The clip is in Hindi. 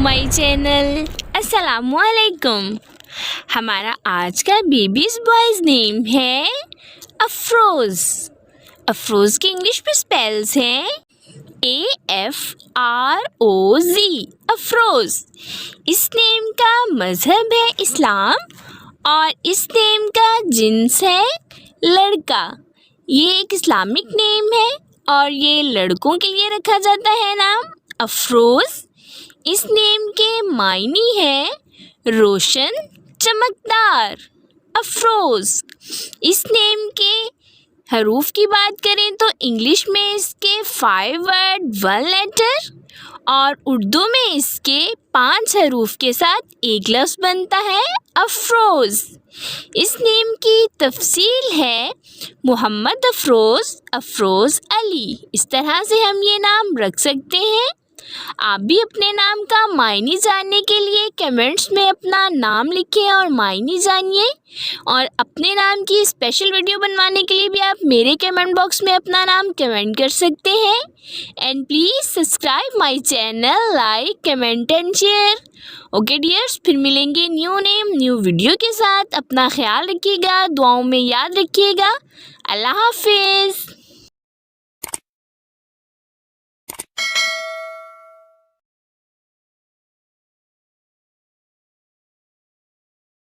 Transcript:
My channel. अस्सलामुअलैकुम। हमारा आज का बेबीज बॉयज़ नेम है अफरोज़। अफरोज़ के इंग्लिश में स्पेल्स हैं AFROZ, अफरोज़। इस नेम का मज़हब है इस्लाम और इस नेम का जिन्स है लड़का। ये एक इस्लामिक नेम है और ये लड़कों के लिए रखा जाता है नाम अफरोज़। इस नेम के मायने हैं रोशन, चमकदार। अफरोज़। इस नेम के हरूफ की बात करें तो इंग्लिश में इसके 5 वर्ड 1 लेटर और उर्दू में इसके 5 हरूफ के साथ एक लफ्ज़ बनता है अफरोज़। इस नेम की तफसील है मोहम्मद अफरोज़, अफरोज़ अली। इस तरह से हम ये नाम रख सकते हैं। आप भी अपने नाम का मायने जानने के लिए कमेंट्स में अपना नाम लिखें और मायने जानिए, और अपने नाम की स्पेशल वीडियो बनवाने के लिए भी आप मेरे कमेंट बॉक्स में अपना नाम कमेंट कर सकते हैं। And please subscribe my channel, like, comment and share. Okay dears, फिर मिलेंगे न्यू नेम न्यू वीडियो के साथ। अपना ख्याल रखिएगा, दुआओं में याद रखिएगा। अल्लाह हाफिज़।